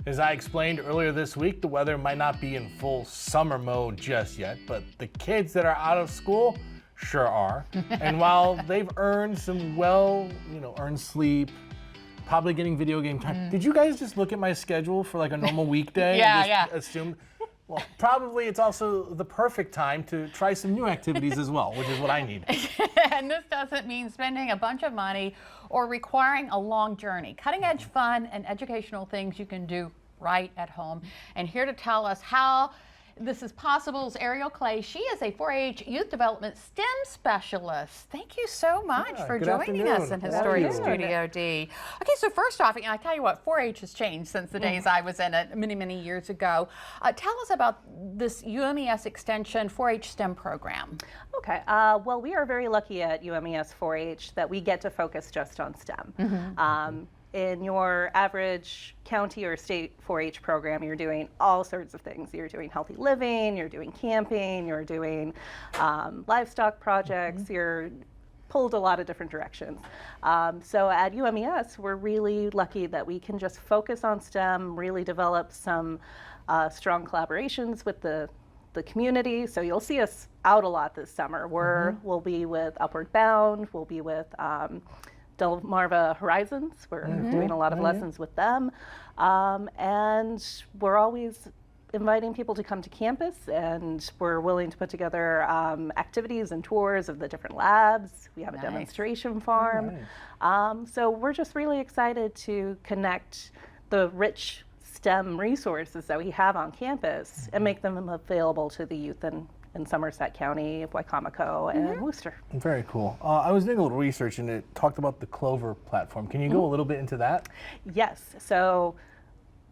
As I explained earlier this week, the weather might not be in full summer mode just yet, but the kids that are out of school sure are. And while they've earned some earned sleep, probably getting video game time. Did you guys just look at my schedule for like a normal weekday? Yeah. Assume? Well, probably it's also the perfect time to try some new activities as well, which is what I need. And this doesn't mean spending a bunch of money or requiring a long journey. Cutting edge fun and educational things you can do right at home. And here to tell us how this is possible is Ariel Clay. She is a 4-H youth development STEM specialist. Thank you so much for joining us in Historic Studio D. Okay, so first off, I tell you what, 4-H has changed since the days I was in it many, many years ago. Tell us about this UMES Extension 4-H STEM program. Okay, well, we are very lucky at UMES 4-H that we get to focus just on STEM. In your average county or state 4-H program, you're doing all sorts of things. You're doing healthy living, you're doing camping, you're doing livestock projects, you're pulled a lot of different directions. So at UMES, we're really lucky that we can just focus on STEM, really develop some strong collaborations with the community. So you'll see us out a lot this summer. We'll be with Upward Bound, we'll be with Delmarva Horizons. We're doing a lot of lessons with them. And we're always inviting people to come to campus, and we're willing to put together activities and tours of the different labs. We have a demonstration farm. So we're just really excited to connect the rich STEM resources that we have on campus and make them available to the youth in Somerset County, Wicomico, and Worcester. Very cool. I was doing a little research and it talked about the Clover platform. Can you go a little bit into that? Yes. So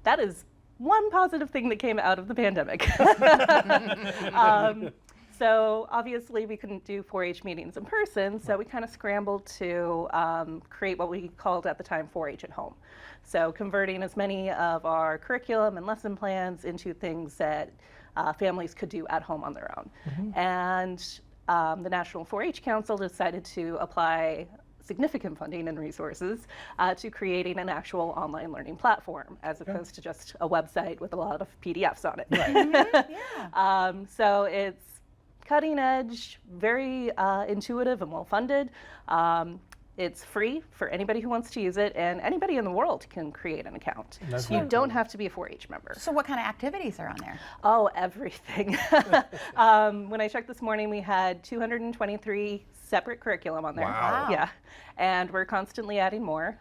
that is one positive thing that came out of the pandemic. So obviously we couldn't do 4-H meetings in person, so we kind of scrambled to create what we called at the time 4-H at home. So converting as many of our curriculum and lesson plans into things that families could do at home on their own. And the National 4-H Council decided to apply significant funding and resources to creating an actual online learning platform, as opposed to just a website with a lot of PDFs on it. So it's cutting edge, very intuitive and well funded. It's free for anybody who wants to use it, and anybody in the world can create an account. So you don't have to be a 4-H member. So what kind of activities are on there? Oh, everything. When I checked this morning, we had 223 separate curriculum on there. Wow. Yeah, and we're constantly adding more.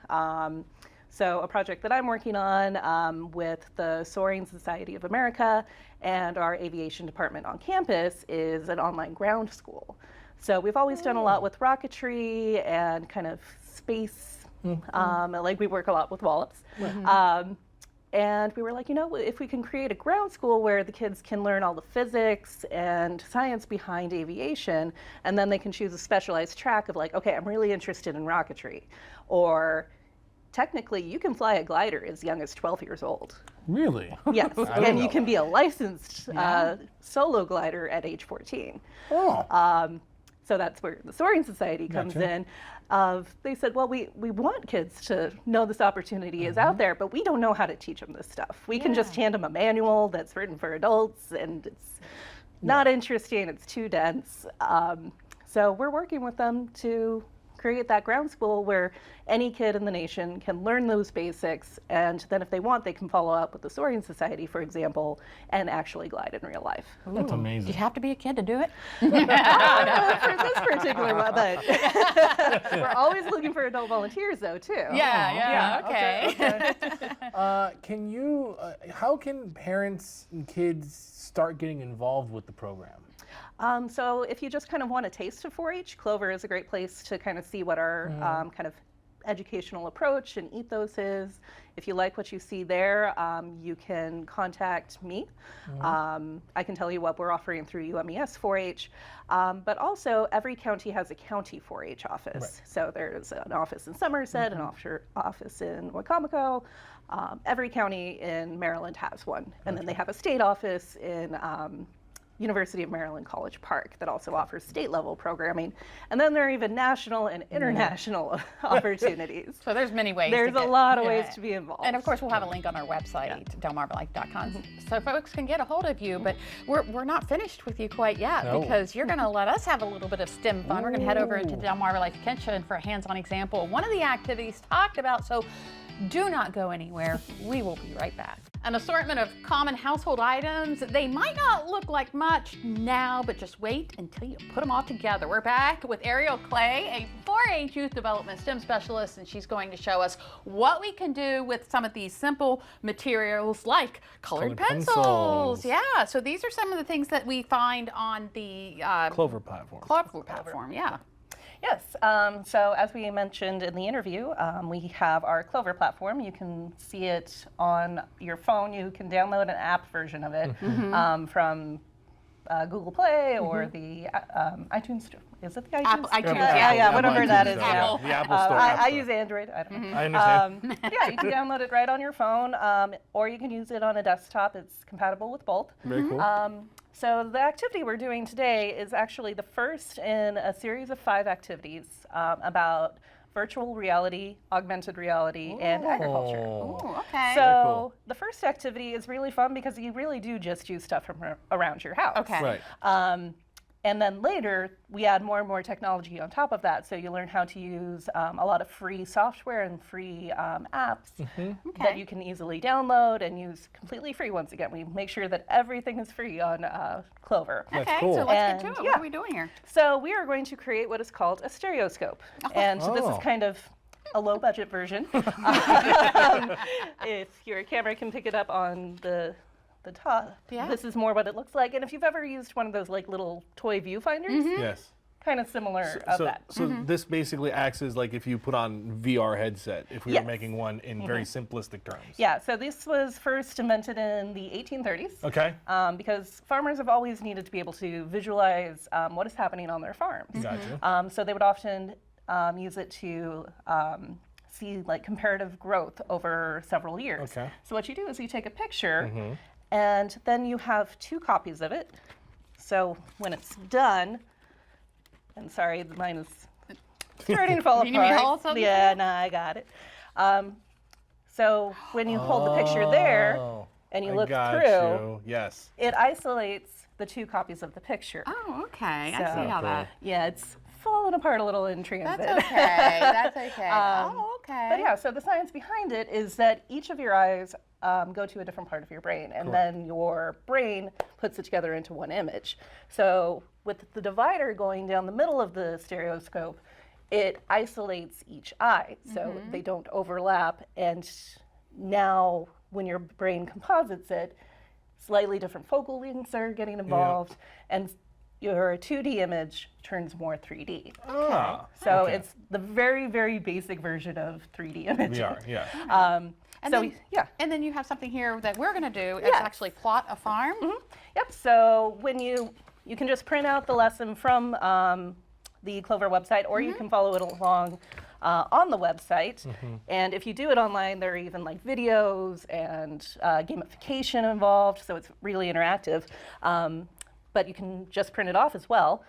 So a project that I'm working on with the Soaring Society of America and our aviation department on campus is an online ground school. So we've always done a lot with rocketry and kind of space, like we work a lot with Wallops. And we were like, if we can create a ground school where the kids can learn all the physics and science behind aviation, and then they can choose a specialized track of like, okay, I'm really interested in rocketry. Or technically, you can fly a glider as young as 12 years old. Really? Yes, and you can be a licensed solo glider at age 14. So that's where the Soaring Society comes in. They said, well, we want kids to know this opportunity is out there, but we don't know how to teach them this stuff. We can just hand them a manual that's written for adults, and it's not interesting, it's too dense. So we're working with them to create that ground school where any kid in the nation can learn those basics, and then if they want, they can follow up with the Soaring Society, for example, and actually glide in real life. That's amazing. Do you have to be a kid to do it? For this particular one, but we're always looking for adult volunteers, though, too. Okay. How can parents and kids start getting involved with the program? So if you just kind of want a taste of 4-H, Clover is a great place to kind of see what our kind of educational approach and ethos is. If you like what you see there, you can contact me. I can tell you what we're offering through UMES 4-H, but also every county has a county 4-H office. So there's an office in Somerset, an office in Wicomico. Every county in Maryland has one, and then they have a state office in University of Maryland College Park that also offers state level programming. And then there are even national and international opportunities. So there's many ways. There's to a get, lot of ways to be involved. And of course, we'll have a link on our website, DelmarvaLife.com, so folks can get a hold of you. But we're not finished with you quite yet, because you're going to let us have a little bit of STEM fun. We're going to head over into DelmarvaLife Extension for a hands-on example of one of the activities talked about. So do not go anywhere. We will be right back. An assortment of common household items. They might not look like much now, but just wait until you put them all together. We're back with Ariel Clay, a 4-H youth development STEM specialist, and she's going to show us what we can do with some of these simple materials like colored pencils. Yeah, so these are some of the things that we find on the Clover platform. Clover platform, yeah. Yes, so as we mentioned in the interview, we have our Clover platform. You can see it on your phone. You can download an app version of it from Google Play or the iTunes Store. Is it the iTunes? iTunes, yeah, whatever that is. Apple. The Apple Store. I use Android. I don't know. I understand. Yeah, you can download it right on your phone, or you can use it on a desktop. It's compatible with both. Very cool. So the activity we're doing today is actually the first in a series of 5 activities about virtual reality, augmented reality, and agriculture. Ooh, okay. So cool. the first activity is really fun because you really do just use stuff from around your house. Okay. Right. And then later, we add more and more technology on top of that. So you learn how to use a lot of free software and free apps that you can easily download and use completely free. Once again, we make sure that everything is free on Clover. That's Okay, cool. so let's get And, to it. yeah. What are we doing here? So we are going to create what is called a stereoscope. And this Oh. is kind of a low budget version. If your camera can pick it up on the top, Yeah. this is more what it looks like. And if you've ever used one of those like little toy viewfinders, Yes. kind of similar of that. So this basically acts as like if you put on VR headset, if we Yes. were making one in very simplistic terms. Yeah, so this was first invented in the 1830s. Okay. Because farmers have always needed to be able to visualize what is happening on their farms. Gotcha. So they would often use it to see like comparative growth over several years. Okay. So what you do is you take a picture and then you have 2 copies of it. So when it's done, and sorry, mine is starting to fall apart. You need me to hold something? Yeah, no, I got it. So when you hold the picture there and you I look got through, you. Yes. it isolates the 2 copies of the picture. Oh, okay. I So- see how that. Yeah, it's falling apart a little in transit. That's okay. That's okay. Oh, okay. But yeah, so the science behind it is that each of your eyes go to a different part of your brain, and then your brain puts it together into one image. So with the divider going down the middle of the stereoscope, it isolates each eye, so they don't overlap. And now when your brain composites it, slightly different focal lengths are getting involved, and your 2D image turns more 3D. Ah. So okay. it's the very, very basic version of 3D imaging. VR. Yeah. And so then, yeah. And then you have something here that we're going to do. It's Yes. actually plot a farm. Yep. So when you can just print out the lesson from the Clover website, or you can follow it along on the website. And if you do it online, there are even like videos and gamification involved, so it's really interactive. But you can just print it off as well.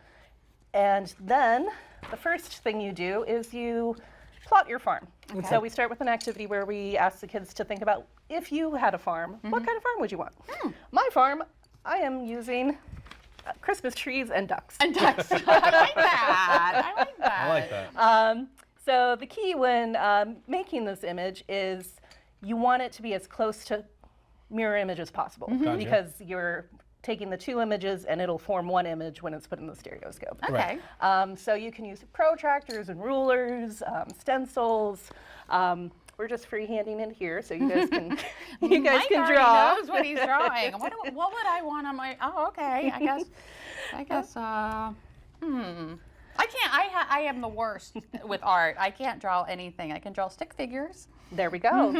And then the first thing you do is you plot your farm. So we start with an activity where we ask the kids to think about, if you had a farm, what kind of farm would you want? My farm, I am using Christmas trees and ducks. And ducks. I like that. I like that. I like that. So the key when making this image is you want it to be as close to mirror image as possible, Gotcha. because you're taking the 2 images and it'll form one image when it's put in the stereoscope. Okay. So you can use protractors and rulers, stencils. We're just freehanding it here, so you guys can Mike can already draw. knows what he's drawing. What would I want on my? Oh, okay. I guess. I can't. I am the worst with art. I can't draw anything. I can draw stick figures. There we go.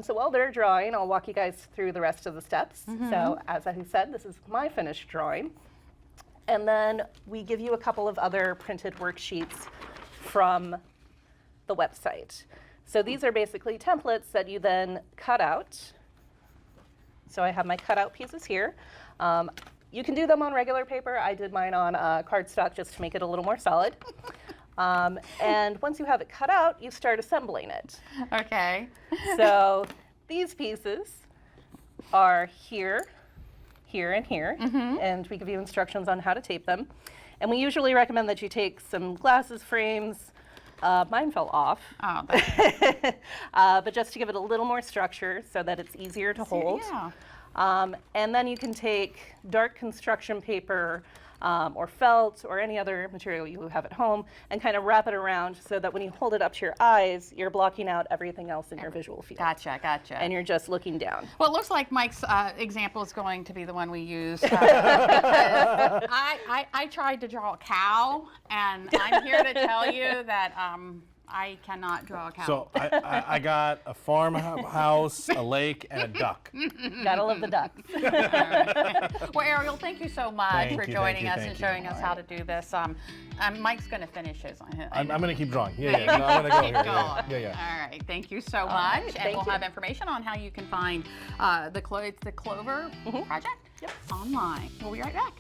So while they're drawing, I'll walk you guys through the rest of the steps. So as I said, this is my finished drawing. And then we give you a couple of other printed worksheets from the website. So these are basically templates that you then cut out. So I have my cutout pieces here. You can do them on regular paper. I did mine on cardstock just to make it a little more solid. And once you have it cut out, you start assembling it. Okay. So these pieces are here, here, and here, and we give you instructions on how to tape them. And we usually recommend that you take some glasses frames. Mine fell off. Oh, but just to give it a little more structure so that it's easier to hold. yeah. And then you can take dark construction paper or felt or any other material you have at home and kind of wrap it around so that when you hold it up to your eyes, you're blocking out everything else in your visual field. Gotcha, gotcha. And you're just looking down. Well, it looks like Mike's example is going to be the one we use. I tried to draw a cow, and I'm here to tell you that I cannot draw a cow. So I got a farmhouse, a lake, and a duck. Gotta love the ducks. Well, Ariel, thank you so much Thank for you, joining thank us you, and thank showing you. us how to do this. Mike's going to finish his. I'm going to keep drawing. Yeah. No, I'm going to go Keep here. going. Yeah. All right. Thank you so much. right, And thank we'll you. have information on how you can find the Clover project online. We'll be right back.